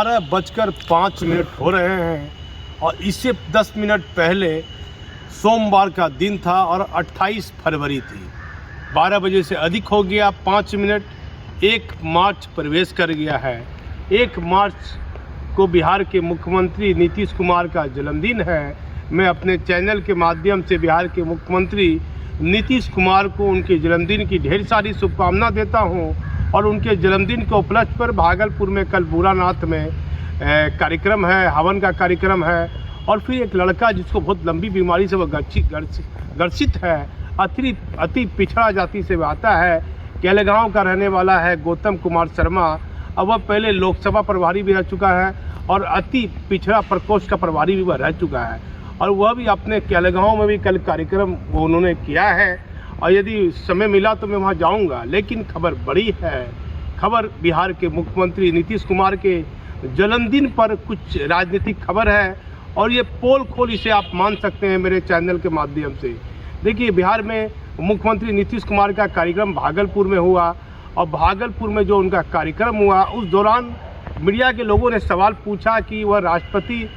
12:05 हो रहे हैं और इससे 10 मिनट पहले सोमवार का दिन था और 28 फरवरी थी। 12 बजे से अधिक हो गया 5 मिनट। 1 मार्च प्रवेश कर गया है। 1 मार्च को बिहार के मुख्यमंत्री नीतीश कुमार का जन्मदिन है। मैं अपने चैनल के माध्यम से बिहार के मुख्यमंत्री नीतीश कुमार को उनके जन्मदिन की ढेर सारी शुभकामना देता हूं और उनके जन्मदिन के उपलक्ष्य पर भागलपुर में कल बुरानाथ में कार्यक्रम है, हवन का कार्यक्रम है। और फिर एक लड़का जिसको बहुत लंबी बीमारी से वह ग्रसित है, अति पिछड़ा जाति से आता है, केलेगांव का रहने वाला है, गौतम कुमार शर्मा। अब वह पहले लोकसभा प्रभारी भी रह चुका है और अति पिछड़ा प्रकोष्ठ का प्रभारी भी वह रह चुका है और वह भी अपने केलेगांव में भी कल कार्यक्रम उन्होंने किया है और यदि समय मिला तो मैं वहां जाऊंगा। लेकिन खबर बड़ी है, खबर बिहार के मुख्यमंत्री नीतीश कुमार के जन्मदिन पर कुछ राजनीतिक खबर है और ये पोल खोल इसे आप मान सकते हैं मेरे चैनल के माध्यम से। देखिए, बिहार में मुख्यमंत्री नीतीश कुमार का कार्यक्रम भागलपुर में हुआ और भागलपुर में जो उनका कार्यक्रम हुआ उस दौरान मीडिया के लोगों ने सवाल पूछा कि वह राष्ट्रपति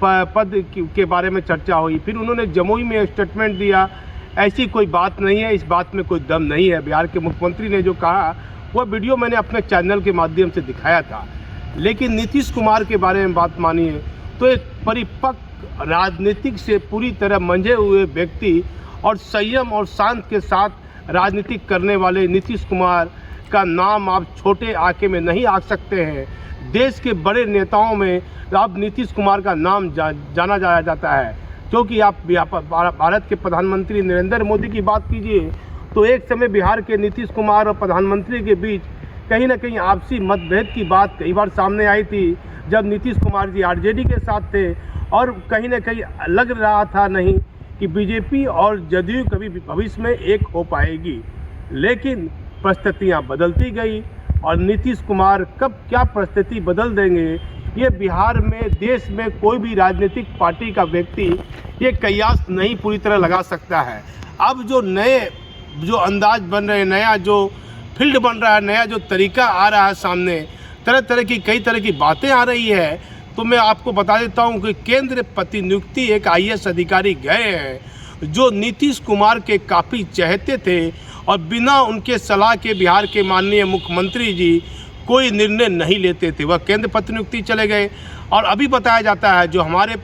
पद के बारे में चर्चा हुई। फिर उन्होंने जमुई में स्टेटमेंट दिया, ऐसी कोई बात नहीं है, इस बात में कोई दम नहीं है। बिहार के मुख्यमंत्री ने जो कहा वह वीडियो मैंने अपने चैनल के माध्यम से दिखाया था। लेकिन नीतीश कुमार के बारे में बात मानिए तो एक परिपक्व राजनीतिक से पूरी तरह मंझे हुए व्यक्ति और संयम और शांत के साथ राजनीतिक करने वाले नीतीश कुमार का नाम आप छोटे आंके में नहीं आ सकते हैं। देश के बड़े नेताओं में अब नीतीश कुमार का नाम जाना जाता है, क्योंकि आप भारत के प्रधानमंत्री नरेंद्र मोदी की बात कीजिए तो एक समय बिहार के नीतीश कुमार और प्रधानमंत्री के बीच कहीं ना कहीं आपसी मतभेद की बात कई बार सामने आई थी, जब नीतीश कुमार जी आरजेडी के साथ थे और कहीं ना कहीं लग रहा था नहीं कि बीजेपी और जदयू कभी भविष्य में एक हो पाएगी। लेकिन परिस्थितियाँ बदलती गई और नीतीश कुमार कब क्या परिस्थिति बदल देंगे ये बिहार में, देश में कोई भी राजनीतिक पार्टी का व्यक्ति ये कयास नहीं पूरी तरह लगा सकता है। अब जो अंदाज बन रहे हैं, नया जो फील्ड बन रहा है, नया जो तरीका आ रहा है सामने, कई तरह की बातें आ रही है। तो मैं आपको बता देता हूं कि केंद्र प्रतिनियुक्ति एक IAS अधिकारी गए हैं जो नीतीश कुमार के काफ़ी चहेते थे और बिना उनके सलाह के बिहार के माननीय मुख्यमंत्री जी कोई निर्णय नहीं लेते थे। वह केंद्र प्रतिनियुक्ति चले गए और अभी बताया जाता है जो हमारे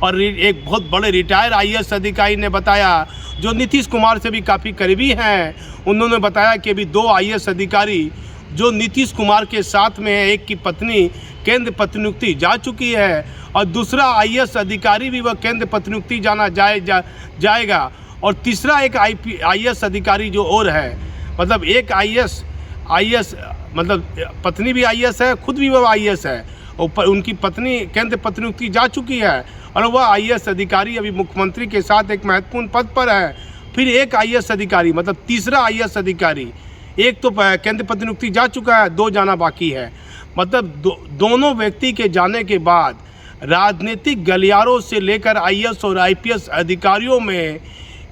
और एक बहुत बड़े रिटायर IAS अधिकारी ने बताया जो नीतीश कुमार से भी काफ़ी करीबी हैं, उन्होंने बताया कि अभी 2 IAS अधिकारी जो नीतीश कुमार के साथ में है, एक की पत्नी केंद्र प्रतिनियुक्ति जा चुकी है और दूसरा IAS अधिकारी भी वह केंद्र प्रतिनियुक्ति जाएगा और तीसरा एक IAS अधिकारी जो और है, मतलब एक IAS मतलब पत्नी भी IAS है, खुद भी वह IAS है और उनकी पत्नी केंद्र प्रतिनियुक्ति जा चुकी है और वह IAS अधिकारी अभी मुख्यमंत्री के साथ एक महत्वपूर्ण पद पर है। फिर एक IAS अधिकारी मतलब तीसरा IAS अधिकारी, एक तो केंद्र प्रतिनियुक्ति जा चुका है, 2 जाना बाकी है। मतलब दोनों व्यक्ति के जाने के बाद राजनीतिक गलियारों से लेकर IAS और IPS अधिकारियों में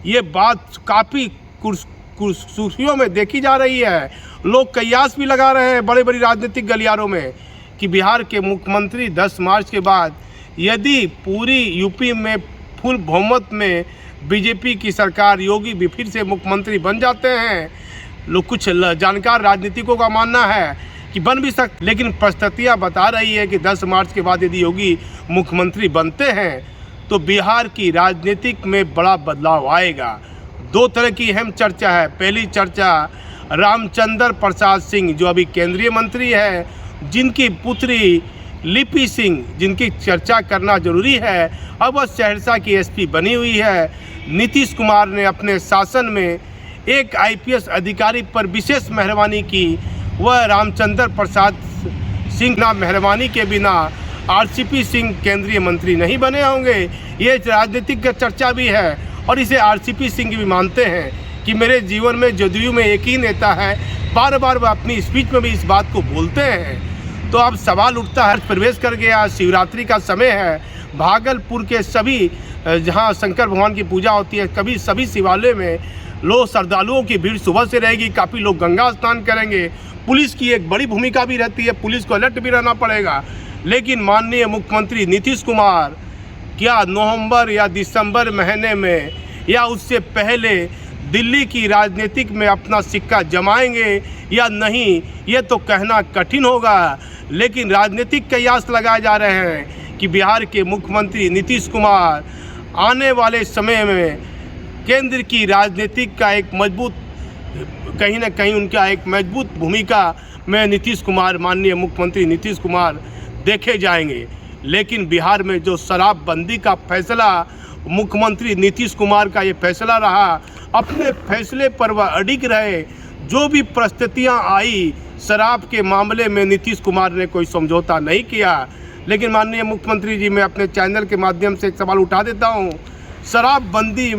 ये बात काफ़ी सुर्खियों में देखी जा रही है। लोग कयास भी लगा रहे हैं बड़े राजनीतिक गलियारों में कि बिहार के मुख्यमंत्री 10 मार्च के बाद यदि पूरी यूपी में फुल बहुमत में बीजेपी की सरकार, योगी भी फिर से मुख्यमंत्री बन जाते हैं, लोग कुछ जानकार राजनीतिकों का मानना है कि बन भी सकते, लेकिन परिस्थितियाँ बता रही है कि 10 मार्च के बाद यदि योगी मुख्यमंत्री बनते हैं तो बिहार की राजनीतिक में बड़ा बदलाव आएगा। 2 तरह की अहम चर्चा है। पहली चर्चा रामचंद्र प्रसाद सिंह जो अभी केंद्रीय मंत्री है, जिनकी पुत्री लिपि सिंह, जिनकी चर्चा करना जरूरी है, अब वह सहरसा की SP बनी हुई है। नीतीश कुमार ने अपने शासन में एक IPS अधिकारी पर विशेष मेहरबानी की, वह रामचंद्र प्रसाद सिंह ना मेहरबानी के बिना RCP सिंह केंद्रीय मंत्री नहीं बने होंगे। ये राजनीतिक चर्चा भी है और इसे RCP सिंह भी मानते हैं कि मेरे जीवन में जदयू में एक ही नेता है, बार बार वह अपनी स्पीच में भी इस बात को बोलते हैं। तो अब सवाल उठता है, प्रवेश कर गया, शिवरात्रि का समय है, भागलपुर के सभी जहां शंकर भगवान की पूजा होती है, कभी सभी शिवालय में लोग श्रद्धालुओं की भीड़ सुबह से रहेगी, काफ़ी लोग गंगा स्नान करेंगे। पुलिस की एक बड़ी भूमिका भी रहती है, पुलिस को अलर्ट भी रहना पड़ेगा। लेकिन माननीय मुख्यमंत्री नीतीश कुमार क्या नवंबर या दिसंबर महीने में या उससे पहले दिल्ली की राजनीतिक में अपना सिक्का जमाएंगे या नहीं, ये तो कहना कठिन होगा। लेकिन राजनीतिक कयास लगाए जा रहे हैं कि बिहार के मुख्यमंत्री नीतीश कुमार आने वाले समय में केंद्र की राजनीतिक का एक मजबूत, कहीं ना कहीं उनका एक मजबूत भूमिका में नीतीश कुमार, माननीय मुख्यमंत्री नीतीश कुमार देखे जाएंगे। लेकिन बिहार में जो शराबबंदी का फैसला मुख्यमंत्री नीतीश कुमार का ये फैसला रहा, अपने फैसले पर वह अडिग रहे। जो भी परिस्थितियाँ आई शराब के मामले में नीतीश कुमार ने कोई समझौता नहीं किया। लेकिन माननीय मुख्यमंत्री जी, मैं अपने चैनल के माध्यम से एक सवाल उठा देता हूँ। शराबबंदी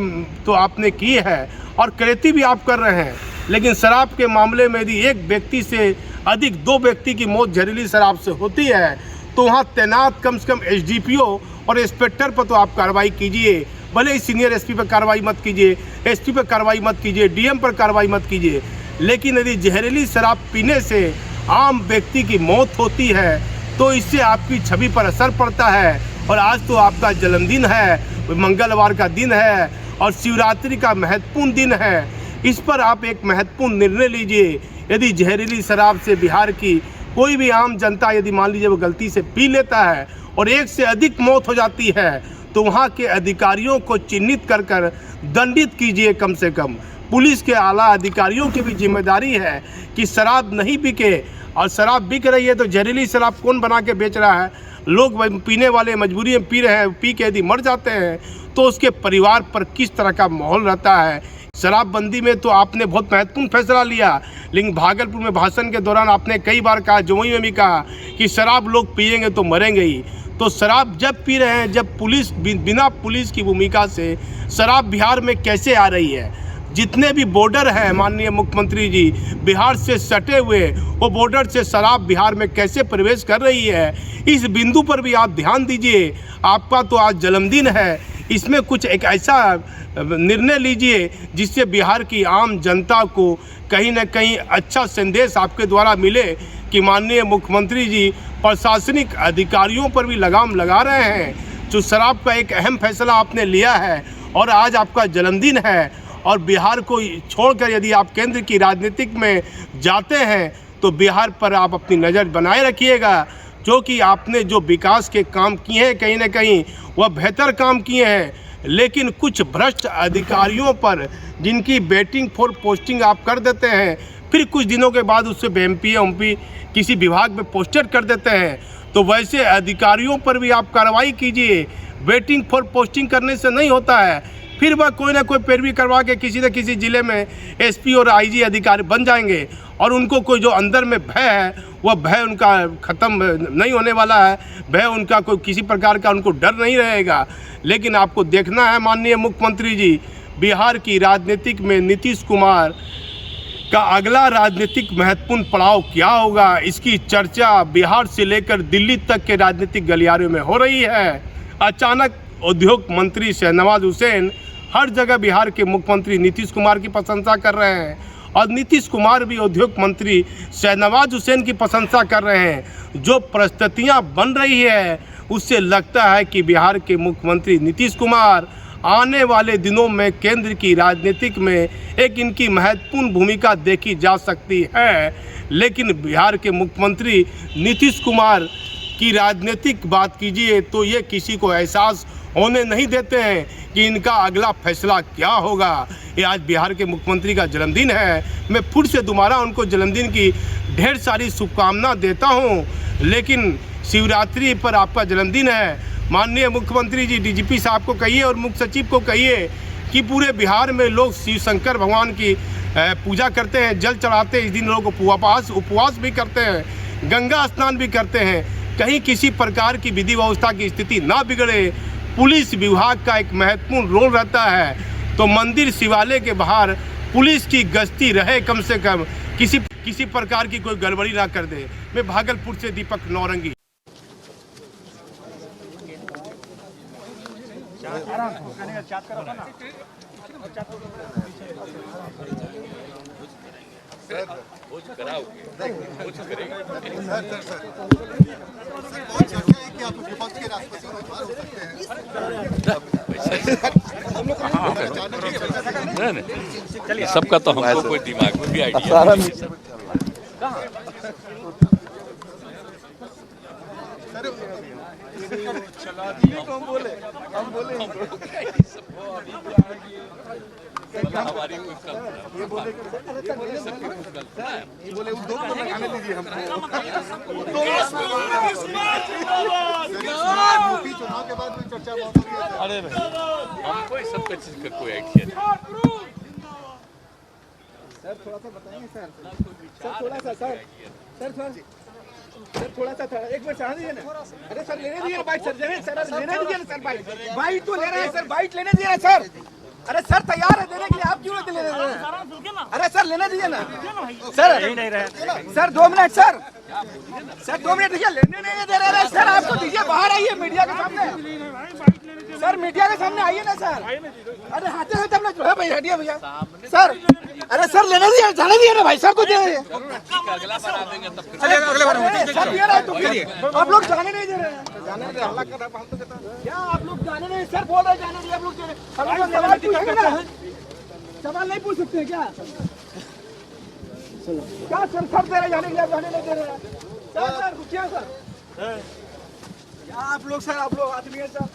तो आपने की है और कृति भी आप कर रहे हैं, लेकिन शराब के मामले में यदि एक व्यक्ति से अधिक 2 व्यक्ति की मौत जहरीली शराब से होती है तो वहाँ तैनात कम से कम एसडीपीओ और इंस्पेक्टर पर तो आप कार्रवाई कीजिए। भले ही सीनियर एसपी पर कार्रवाई मत कीजिए, एसपी पर कार्रवाई मत कीजिए, डीएम पर कार्रवाई मत कीजिए, लेकिन यदि जहरीली शराब पीने से आम व्यक्ति की मौत होती है तो इससे आपकी छवि पर असर पड़ता है। और आज तो आपका जन्मदिन है, मंगलवार का दिन है और शिवरात्रि का महत्वपूर्ण दिन है। इस पर आप एक महत्वपूर्ण निर्णय लीजिए। यदि जहरीली शराब से बिहार की कोई भी आम जनता यदि मान लीजिए वो गलती से पी लेता है और एक से अधिक मौत हो जाती है तो वहाँ के अधिकारियों को चिन्हित कर कर दंडित कीजिए। कम से कम पुलिस के आला अधिकारियों की भी जिम्मेदारी है कि शराब नहीं बिके, और शराब बिक रही है तो जहरीली शराब कौन बना के बेच रहा है? लोग पीने वाले मजबूरी में पी रहे हैं, पी के यदि मर जाते हैं तो उसके परिवार पर किस तरह का माहौल रहता है। शराबबंदी में तो आपने बहुत महत्वपूर्ण फैसला लिया, लेकिन भागलपुर में भाषण के दौरान आपने कई बार कहा, जमुई में भी कहा कि शराब लोग पिएंगे तो मरेंगे ही। तो शराब जब पी रहे हैं, जब पुलिस बिना पुलिस की भूमिका से शराब बिहार में कैसे आ रही है? जितने भी बॉर्डर हैं माननीय मुख्यमंत्री जी, बिहार से सटे हुए वो बॉर्डर से शराब बिहार में कैसे प्रवेश कर रही है, इस बिंदु पर भी आप ध्यान दीजिए। आपका तो आज जन्मदिन है, इसमें कुछ एक ऐसा निर्णय लीजिए जिससे बिहार की आम जनता को कहीं ना कहीं अच्छा संदेश आपके द्वारा मिले कि माननीय मुख्यमंत्री जी प्रशासनिक अधिकारियों पर भी लगाम लगा रहे हैं। जो शराब का एक अहम फैसला आपने लिया है और आज आपका जन्मदिन है, और बिहार को छोड़कर यदि आप केंद्र की राजनीतिक में जाते हैं तो बिहार पर आप अपनी नज़र बनाए रखिएगा। जो कि आपने जो विकास के काम किए हैं कहीं ना कहीं वह बेहतर काम किए हैं, लेकिन कुछ भ्रष्ट अधिकारियों पर जिनकी वेटिंग फॉर पोस्टिंग आप कर देते हैं, फिर कुछ दिनों के बाद उससे एमपी किसी विभाग में पोस्टेड कर देते हैं, तो वैसे अधिकारियों पर भी आप कार्रवाई कीजिए। वेटिंग फॉर पोस्टिंग करने से नहीं होता है, फिर वह कोई ना कोई पैरवी करवा के किसी न किसी ज़िले में एसपी और आईजी अधिकारी बन जाएंगे, और उनको कोई जो अंदर में भय है वह भय उनका ख़त्म नहीं होने वाला है। भय उनका कोई किसी प्रकार का उनको डर नहीं रहेगा। लेकिन आपको देखना है माननीय मुख्यमंत्री जी, बिहार की राजनीतिक में नीतीश कुमार का अगला राजनीतिक महत्वपूर्ण पड़ाव क्या होगा, इसकी चर्चा बिहार से लेकर दिल्ली तक के राजनीतिक गलियारों में हो रही है। अचानक उद्योग मंत्री शहनवाज हुसैन हर जगह बिहार के मुख्यमंत्री नीतीश कुमार की प्रशंसा कर रहे हैं, और नीतीश कुमार भी उद्योग मंत्री शहनवाज हुसैन की प्रशंसा कर रहे हैं। जो परिस्थितियां बन रही है उससे लगता है कि बिहार के मुख्यमंत्री नीतीश कुमार आने वाले दिनों में केंद्र की राजनीतिक में एक इनकी महत्वपूर्ण भूमिका देखी जा सकती है। लेकिन बिहार के मुख्यमंत्री नीतीश कुमार की राजनीतिक बात कीजिए तो ये किसी को एहसास होने नहीं देते हैं कि इनका अगला फैसला क्या होगा। ये आज बिहार के मुख्यमंत्री का जन्मदिन है, मैं फिर से दोबारा उनको जन्मदिन की ढेर सारी शुभकामना देता हूं। लेकिन शिवरात्रि पर आपका जन्मदिन है, माननीय मुख्यमंत्री जी डीजीपी साहब को कहिए और मुख्य सचिव को कहिए कि पूरे बिहार में लोग शिव शंकर भगवान की पूजा करते हैं, जल चढ़ाते हैं, इस दिन लोग उपवास भी करते हैं, गंगा स्नान भी करते हैं। कहीं किसी प्रकार की विधि व्यवस्था की स्थिति ना बिगड़े, पुलिस विभाग का एक महत्वपूर्ण रोल रहता है, तो मंदिर शिवालय के बाहर पुलिस की गश्ती रहे, कम से कम किसी प्रकार की कोई गड़बड़ी ना कर दे। मैं भागलपुर से दीपक नौरंगी। चलिए सबका तो हमको कोई दिमाग में भी आइडिया नहीं है। हमारी कोई चुनाव के बाद भी चर्चा बहुत हो रही है। अरे भाई हमको इस सब चीज का कोई आइडिया नहीं। सर थोड़ा सा बताएंगे सर थोड़ा सा सर थोड़ा सा था एक मिनट चढ़ा दीजिए ना। अरे सर लेने दीजिए बाइक सर लेने दीजिए ना सर बाइक तो ले रहे हैं सर बाइक लेने दीजिए ना सर। अरे सर तैयार है देने के लिए आप क्यों नहीं ले रहे हैं? अरे सर लेने दीजिए ना सर 2 मिनट सर 2 मिनट दीजिए लेने नहीं दे रहे सर आपको दीजिए बाहर आइए मीडिया के सामने सर मीडिया के सामने आइए ना सर। अरे हाथे हाथ अपना जो है भाई हटिए भैया सर। अरे सर लेने दीजिए जाने दीजिए ना भाई सर को दे सर दे रहे तो आप लोग जाने नहीं दे रहे हैं। जाने दे हल्ला कर रहा है क्या आप लोग जाने नहीं सर बोल रहे जाने दीजिए आप लोग सवाल पूछेंगे ना सवाल नहीं पूछ सकते क्या क्या सर दे रहे जाने के लिए जाने नहीं दे रहे सर रुकिए सर क्या आप लोग आदमी है सर।